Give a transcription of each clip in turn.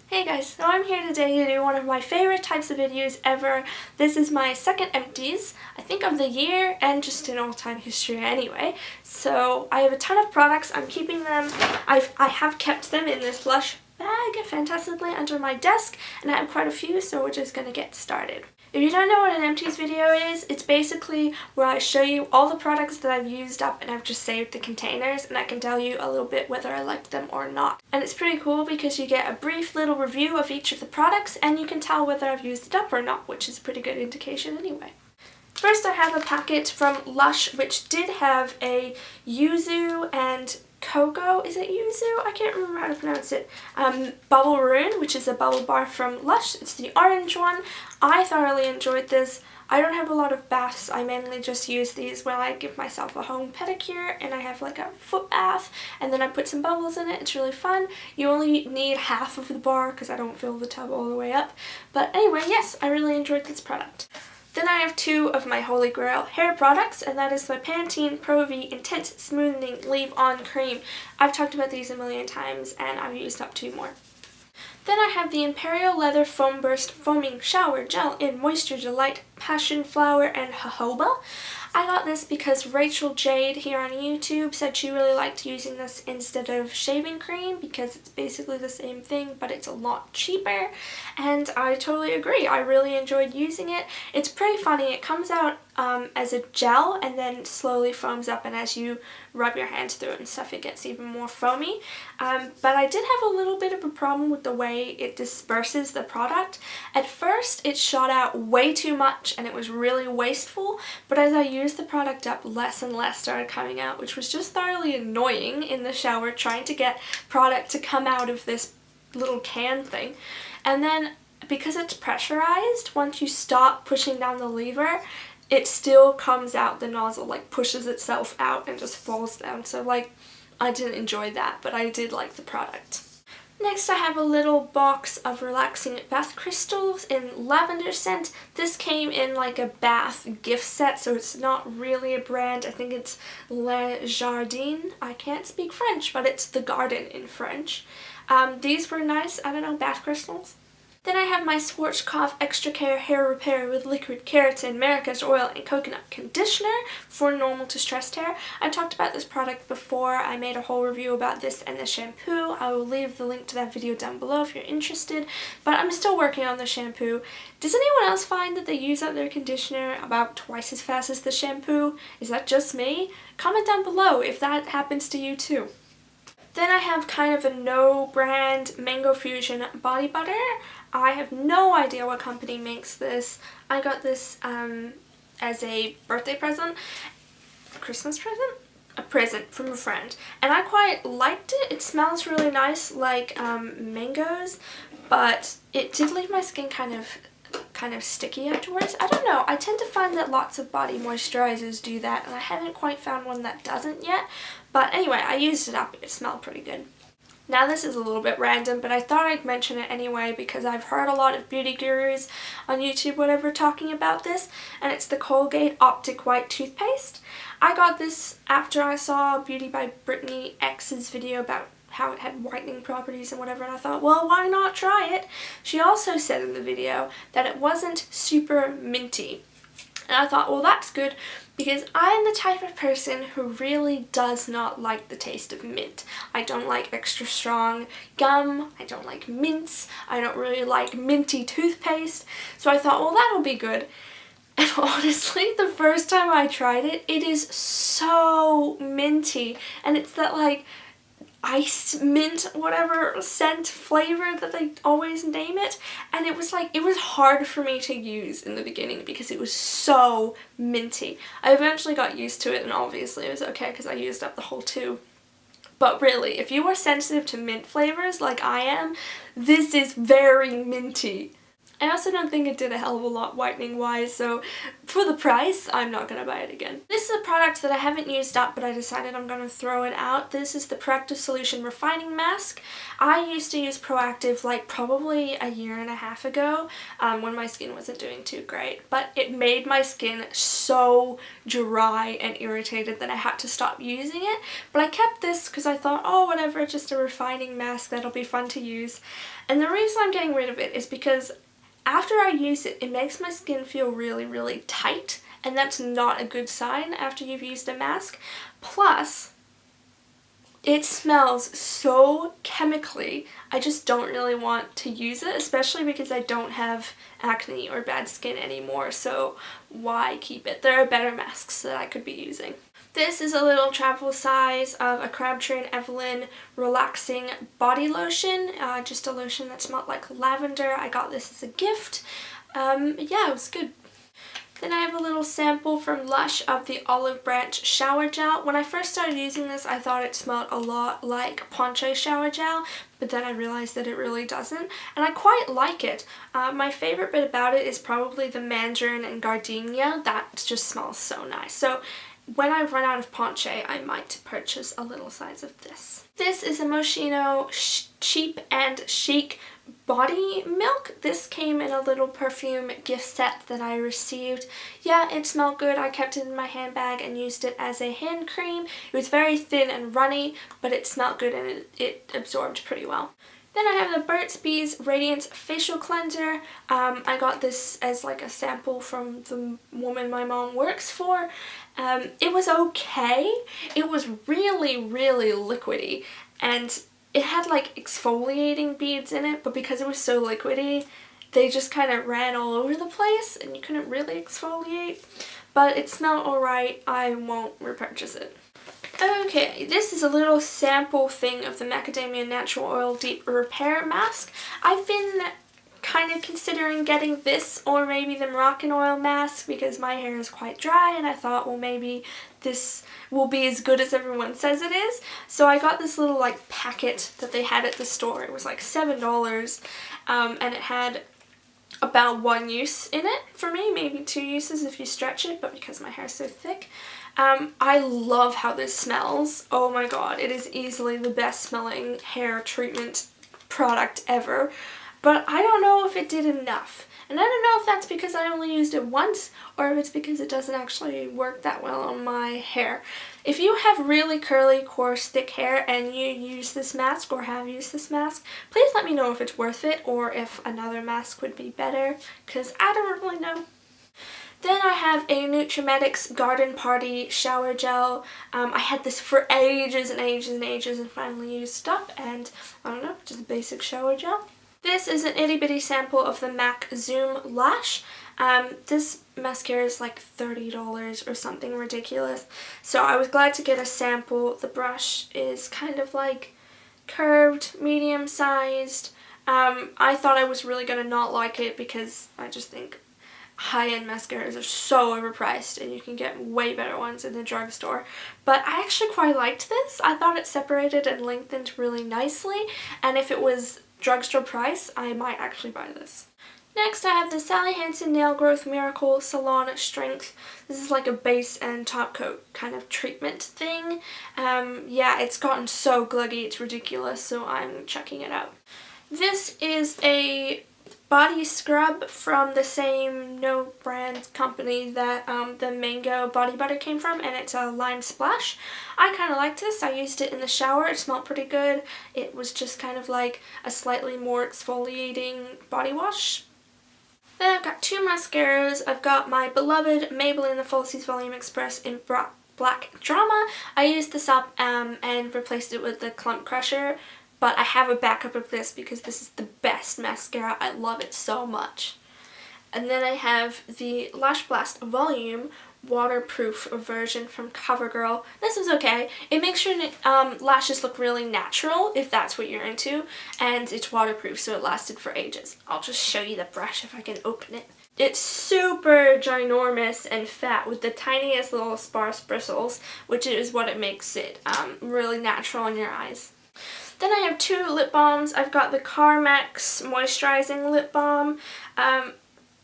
Hey guys, so I'm here today to do one of my favorite types of videos ever. This is my second Empties, I think of the year and just in all-time history anyway. So I have a ton of products, I'm keeping them, I have kept them in this lush bag fantastically under my desk, and I have quite a few, so we're just gonna get started. If you don't know what an Empties video is, it's basically where I show you all the products that I've used up and I've just saved the containers, and I can tell you a little bit whether I liked them or not. And it's pretty cool because you get a brief little review of each of the products and you can tell whether I've used it up or not, which is a pretty good indication anyway. First I have a packet from Lush which did have a yuzu and cocoa, is it yuzu? I can't remember how to pronounce it. Bubble Rune, which is a bubble bar from Lush. It's the orange one. I thoroughly enjoyed this. I don't have a lot of baths. I mainly just use these when I give myself a home pedicure and I have like a foot bath and then I put some bubbles in it. It's really fun. You only need half of the bar because I don't fill the tub all the way up. But anyway, yes, I really enjoyed this product. Then I have two of my Holy Grail hair products, and that is my Pantene Pro V Intense Smoothing Leave-On Cream. I've talked about these a million times, and I've used up two more. Then I have the Imperial Leather Foam Burst Foaming Shower Gel in Moisture Delight, Passion Flower, and Jojoba. I got this because Rachel Jade here on YouTube said she really liked using this instead of shaving cream because it's basically the same thing but it's a lot cheaper, and I totally agree. I really enjoyed using it. It's pretty funny. It comes out as a gel and then slowly foams up, and as you rub your hands through it and stuff it gets even more foamy. But I did have a little bit of a problem with the way it disperses the product. At first it shot out way too much and it was really wasteful, but as I used the product up, less and less started coming out, which was just thoroughly annoying in the shower trying to get product to come out of this little can thing. And then because it's pressurized, once you stop pushing down the lever, it still comes out, the nozzle like pushes itself out and just falls down. So like, I didn't enjoy that, but I did like the product. Next I have a little box of relaxing bath crystals in lavender scent. This came in like a bath gift set, so it's not really a brand. I think it's Le Jardin. I can't speak French, but it's the garden in French. These were nice, I don't know, bath crystals. Then I have my Schwarzkopf Extra Care Hair Repair with Liquid Keratin, Marrakesh Oil, and Coconut Conditioner for normal to stressed hair. I talked about this product before. I made a whole review about this and the shampoo. I will leave the link to that video down below if you're interested, but I'm still working on the shampoo. Does anyone else find that they use up their conditioner about twice as fast as the shampoo? Is that just me? Comment down below if that happens to you too. Then I have kind of a no-brand Mango Fusion body butter. I have no idea what company makes this. I got this as a birthday present, a Christmas present? A present from a friend. And I quite liked it. It smells really nice like mangoes, but it did leave my skin kind of sticky afterwards. I don't know. I tend to find that lots of body moisturizers do that, and I haven't quite found one that doesn't yet. But anyway, I used it up. It smelled pretty good. Now this is a little bit random, but I thought I'd mention it anyway because I've heard a lot of beauty gurus on YouTube, whatever, talking about this, and it's the Colgate Optic White Toothpaste. I got this after I saw Beauty by Brittany X's video about how it had whitening properties and whatever, and I thought, well, why not try it? She also said in the video that it wasn't super minty. And I thought, well, that's good because I'm the type of person who really does not like the taste of mint. I don't like extra strong gum, I don't like mints, I don't really like minty toothpaste. So I thought, well, that'll be good. And honestly, the first time I tried it, it is so minty. And it's that like ice mint whatever scent flavor that they always name it, and it was hard for me to use in the beginning because it was so minty. I eventually got used to it and obviously it was okay because I used up the whole tube. But really, if you are sensitive to mint flavors like I am, this is very minty. I also don't think it did a hell of a lot whitening wise, so for the price, I'm not going to buy it again. This is a product that I haven't used up, but I decided I'm going to throw it out. This is the Proactive Solution Refining Mask. I used to use Proactive like probably a year and a half ago when my skin wasn't doing too great, but it made my skin so dry and irritated that I had to stop using it. But I kept this because I thought, oh whatever, just a refining mask, that'll be fun to use. And the reason I'm getting rid of it is because after I use it, it makes my skin feel really, really tight, and that's not a good sign after you've used a mask. Plus, it smells so chemically, I just don't really want to use it, especially because I don't have acne or bad skin anymore, so why keep it? There are better masks that I could be using. This is a little travel size of a Crabtree and Evelyn relaxing body lotion, just a lotion that smelled like lavender. I got this as a gift. Yeah, it was good. Then I have a little sample from Lush of the Olive Branch shower gel. When I first started using this, I thought it smelled a lot like Poncho shower gel, but then I realized that it really doesn't, and I quite like it. My favorite bit about it is probably the mandarin and gardenia. That just smells so nice. So when I run out of Ponche, I might purchase a little size of this. This is a Moschino Cheap and Chic body milk. This came in a little perfume gift set that I received. Yeah, it smelled good. I kept it in my handbag and used it as a hand cream. It was very thin and runny, but it smelled good and it absorbed pretty well. Then I have the Burt's Bees Radiance Facial Cleanser. I got this as like a sample from the woman my mom works for. It was okay. It was really, really liquidy, and it had like exfoliating beads in it, but because it was so liquidy, they just kind of ran all over the place and you couldn't really exfoliate. But it smelled alright. I won't repurchase it. Okay, this is a little sample thing of the Macadamia Natural Oil Deep Repair Mask. I've been kind of considering getting this or maybe the Moroccan Oil Mask because my hair is quite dry, and I thought, well, maybe this will be as good as everyone says it is. So I got this little like packet that they had at the store. It was like $7, and it had about 1 use in it for me, maybe 2 uses if you stretch it, but because my hair is so thick. I love how this smells. Oh my god, it is easily the best smelling hair treatment product ever, but I don't know if it did enough. And I don't know if that's because I only used it once or if it's because it doesn't actually work that well on my hair. If you have really curly, coarse, thick hair and you use this mask or have used this mask, please let me know if it's worth it or if another mask would be better, because I don't really know. Then I have a Nutrimetics Garden Party Shower Gel. I had this for ages and ages and ages and finally used it up, and I don't know, just a basic shower gel. This is an itty bitty sample of the MAC Zoom Lash. This mascara is like $30 or something ridiculous, so I was glad to get a sample. The brush is kind of like curved, medium sized. I thought I was really going to not like it because I just think high-end mascaras are so overpriced and you can get way better ones in the drugstore. But I actually quite liked this. I thought it separated and lengthened really nicely, and if it was drugstore price, I might actually buy this. Next I have the Sally Hansen Nail Growth Miracle Salon Strength. This is like a base and top coat kind of treatment thing. Yeah, it's gotten so gluggy, it's ridiculous, so I'm checking it out. This is a body scrub from the same no brand company that the mango body butter came from, and it's a lime splash. I kind of liked this. I used it in the shower. It smelled pretty good. It was just kind of like a slightly more exfoliating body wash. Then I've got 2 mascaras. I've got my beloved Maybelline The Falsies Volume Express in Black Drama. I used this up and replaced it with the Clump Crusher. But I have a backup of this because this is the best mascara. I love it so much. And then I have the Lash Blast Volume waterproof version from CoverGirl. This is okay. It makes your lashes look really natural if that's what you're into, and it's waterproof, so it lasted for ages. I'll just show you the brush if I can open it. It's super ginormous and fat with the tiniest little sparse bristles, which is what it makes it really natural in your eyes. Then I have two lip balms. I've got the Carmex Moisturizing Lip Balm.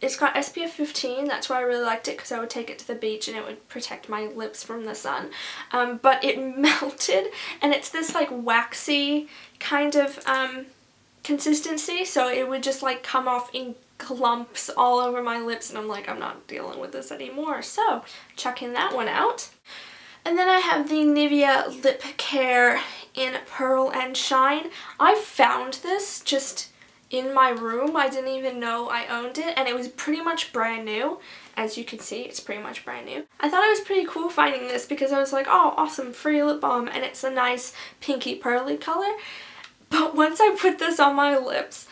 It's got SPF 15, that's why I really liked it, because I would take it to the beach and it would protect my lips from the sun. But it melted, and it's this like waxy kind of consistency, so it would just like come off in clumps all over my lips, and I'm like, I'm not dealing with this anymore, so chucking that one out. And then I have the Nivea Lip Care in Pearl and Shine. I found this just in my room. I didn't even know I owned it, and it was pretty much brand new. As you can see, it's pretty much brand new. I thought it was pretty cool finding this because I was like, oh, awesome, free lip balm, and it's a nice pinky pearly color. But once I put this on my lips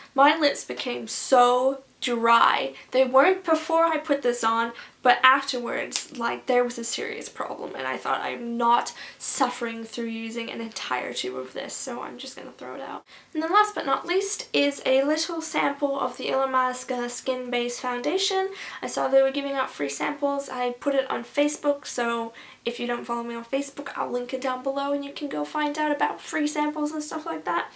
became so dry. They weren't before I put this on, but afterwards, like, there was a serious problem, and I thought, I'm not suffering through using an entire tube of this, so I'm just gonna throw it out. And then last but not least is a little sample of the Illamasqua Skin Base Foundation. I saw they were giving out free samples. I put it on Facebook, so if you don't follow me on Facebook, I'll link it down below and you can go find out about free samples and stuff like that.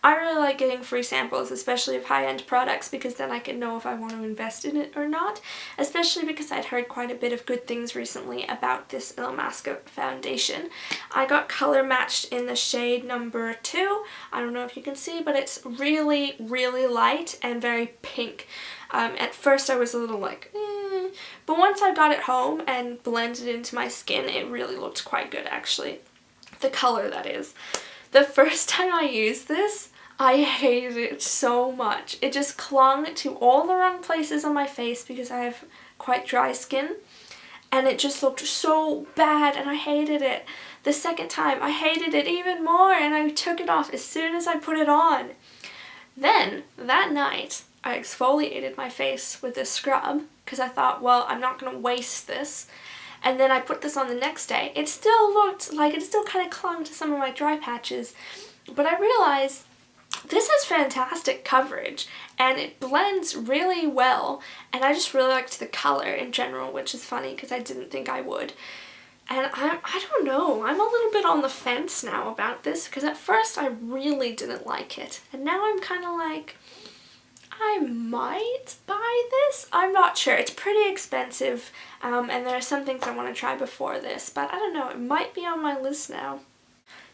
I really like getting free samples, especially of high-end products, because then I can know if I want to invest in it or not, especially because I'd heard quite a bit of good things recently about this Illamasqua foundation. I got color matched in the shade number 2. I don't know if you can see, but it's really, really light and very pink. At first I was a little like, but once I got it home and blended into my skin, it really looked quite good, actually. The color, that is. The first time I used this, I hated it so much. It just clung to all the wrong places on my face because I have quite dry skin, and it just looked so bad and I hated it. The second time, I hated it even more, and I took it off as soon as I put it on. Then, that night, I exfoliated my face with this scrub because I thought, well, I'm not going to waste this. And then I put this on the next day. It still looked like it still kind of clung to some of my dry patches, but I realized this has fantastic coverage and it blends really well, and I just really liked the color in general, which is funny because I didn't think I would. And I don't know, I'm a little bit on the fence now about this because at first I really didn't like it, and now I'm kind of like, I might buy this. I'm not sure. It's pretty expensive, and there are some things I want to try before this, but I don't know, it might be on my list now.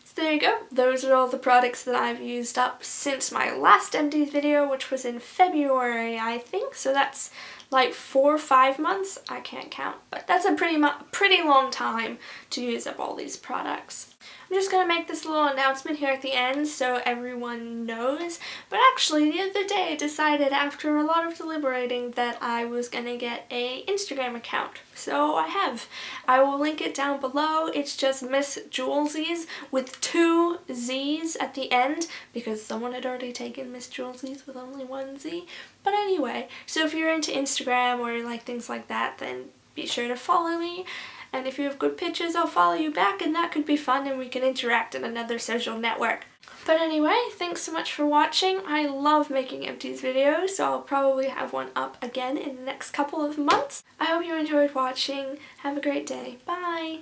So there you go. Those are all the products that I've used up since my last Empties video, which was in February, I think. So that's like 4 or 5 months. I can't count, but that's a pretty long time to use up all these products. I'm just going to make this little announcement here at the end so everyone knows, but actually the other day I decided after a lot of deliberating that I was going to get an Instagram account. So I have. I will link it down below. It's just Miss Julesies with 2 Z's at the end because someone had already taken Miss Julesies with only 1 Z. But anyway, so if you're into Instagram or like things like that, then be sure to follow me. And if you have good pictures, I'll follow you back, and that could be fun, and we can interact in another social network. But anyway, thanks so much for watching. I love making Empties videos, so I'll probably have one up again in the next couple of months. I hope you enjoyed watching. Have a great day. Bye!